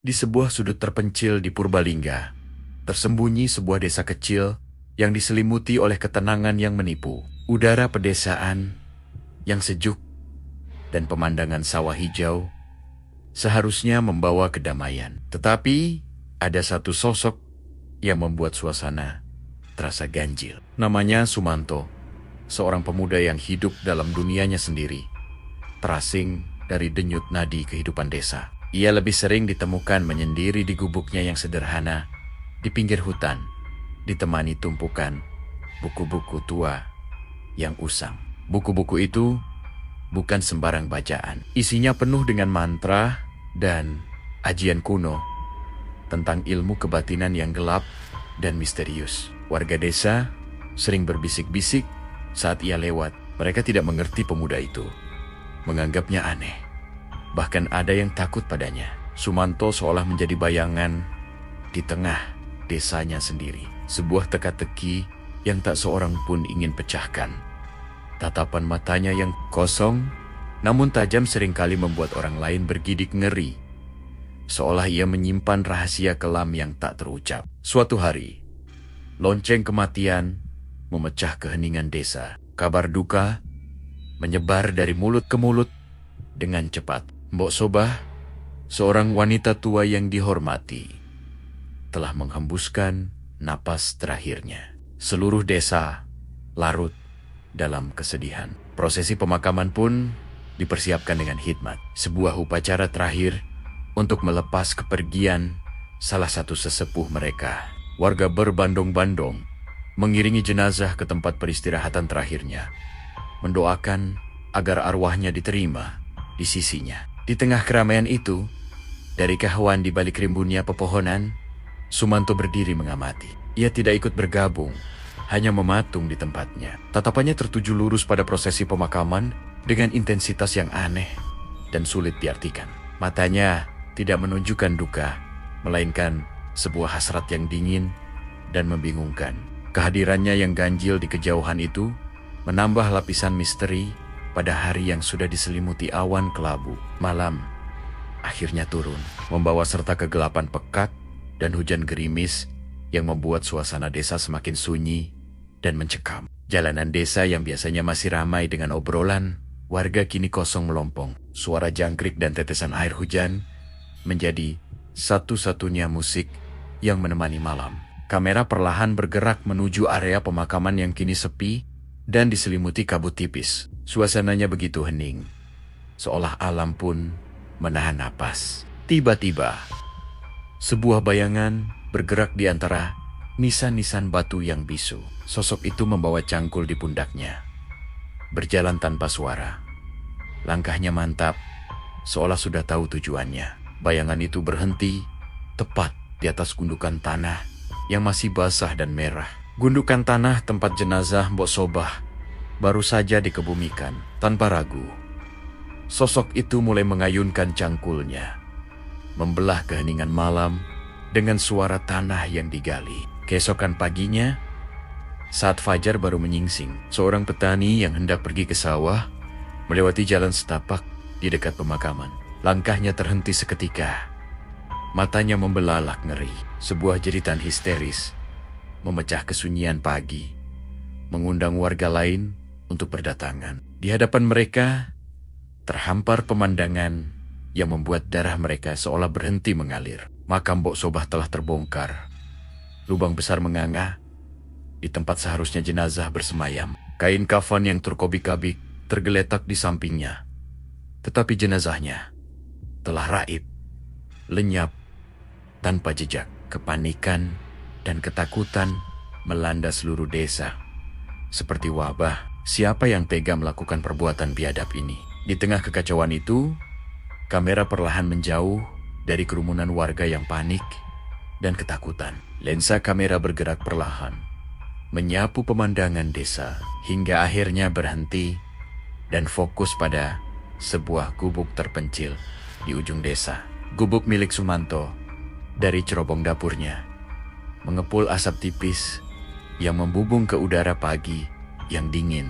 Di sebuah sudut terpencil di Purbalingga, tersembunyi sebuah desa kecil yang diselimuti oleh ketenangan yang menipu. Udara pedesaan yang sejuk dan pemandangan sawah hijau seharusnya membawa kedamaian. Tetapi ada satu sosok yang membuat suasana terasa ganjil. Namanya Sumanto, seorang pemuda yang hidup dalam dunianya sendiri, terasing dari denyut nadi kehidupan desa. Ia lebih sering ditemukan menyendiri di gubuknya yang sederhana di pinggir hutan, ditemani tumpukan buku-buku tua yang usang. Buku-buku itu bukan sembarang bacaan. Isinya penuh dengan mantra dan ajian kuno tentang ilmu kebatinan yang gelap dan misterius. Warga desa sering berbisik-bisik saat ia lewat. Mereka tidak mengerti pemuda itu, menganggapnya aneh. Bahkan ada yang takut padanya. Sumanto seolah menjadi bayangan di tengah desanya sendiri. Sebuah teka-teki yang tak seorang pun ingin pecahkan. Tatapan matanya yang kosong namun tajam seringkali membuat orang lain bergidik ngeri. Seolah ia menyimpan rahasia kelam yang tak terucap. Suatu hari, lonceng kematian memecah keheningan desa. Kabar duka menyebar dari mulut ke mulut dengan cepat. Mbok Sobah, seorang wanita tua yang dihormati, telah menghembuskan napas terakhirnya. Seluruh desa larut dalam kesedihan. Prosesi pemakaman pun dipersiapkan dengan hikmat. Sebuah upacara terakhir untuk melepas kepergian salah satu sesepuh mereka. Warga berbondong-bondong mengiringi jenazah ke tempat peristirahatan terakhirnya, mendoakan agar arwahnya diterima di sisinya. Di tengah keramaian itu, dari kahwan di balik rimbunnya pepohonan, Sumanto berdiri mengamati. Ia tidak ikut bergabung, hanya mematung di tempatnya. Tatapannya tertuju lurus pada prosesi pemakaman dengan intensitas yang aneh dan sulit diartikan. Matanya tidak menunjukkan duka, melainkan sebuah hasrat yang dingin dan membingungkan. Kehadirannya yang ganjil di kejauhan itu menambah lapisan misteri pada hari yang sudah diselimuti awan kelabu. Malam akhirnya turun, membawa serta kegelapan pekat dan hujan gerimis yang membuat suasana desa semakin sunyi dan mencekam. Jalanan desa yang biasanya masih ramai dengan obrolan warga kini kosong melompong. Suara jangkrik dan tetesan air hujan menjadi satu-satunya musik yang menemani malam. Kamera perlahan bergerak menuju area pemakaman yang kini sepi dan diselimuti kabut tipis. Suasananya begitu hening, seolah alam pun menahan napas. Tiba-tiba, sebuah bayangan bergerak di antara nisan-nisan batu yang bisu. Sosok itu membawa cangkul di pundaknya, berjalan tanpa suara. Langkahnya mantap, seolah sudah tahu tujuannya. Bayangan itu berhenti tepat di atas gundukan tanah yang masih basah dan merah. Gundukan tanah tempat jenazah Mbok Sobah baru saja dikebumikan. Tanpa ragu, sosok itu mulai mengayunkan cangkulnya, membelah keheningan malam dengan suara tanah yang digali. Keesokan paginya, saat fajar baru menyingsing, seorang petani yang hendak pergi ke sawah melewati jalan setapak di dekat pemakaman. Langkahnya terhenti seketika. Matanya membelalak ngeri. Sebuah jeritan histeris memecah kesunyian pagi, mengundang warga lain untuk berdatangan. Di hadapan mereka terhampar pemandangan yang membuat darah mereka seolah berhenti mengalir. Makam Mbok Sobah telah terbongkar. Lubang besar menganga di tempat seharusnya jenazah bersemayam. Kain kafan yang terkobik-kabik tergeletak di sampingnya. Tetapi jenazahnya telah raib, lenyap tanpa jejak. Kepanikan dan ketakutan melanda seluruh desa. Seperti wabah, siapa yang tega melakukan perbuatan biadab ini? Di tengah kekacauan itu, kamera perlahan menjauh dari kerumunan warga yang panik dan ketakutan. Lensa kamera bergerak perlahan, menyapu pemandangan desa, hingga akhirnya berhenti dan fokus pada sebuah gubuk terpencil di ujung desa. Gubuk milik Sumanto. Dari cerobong dapurnya mengepul asap tipis yang membubung ke udara pagi yang dingin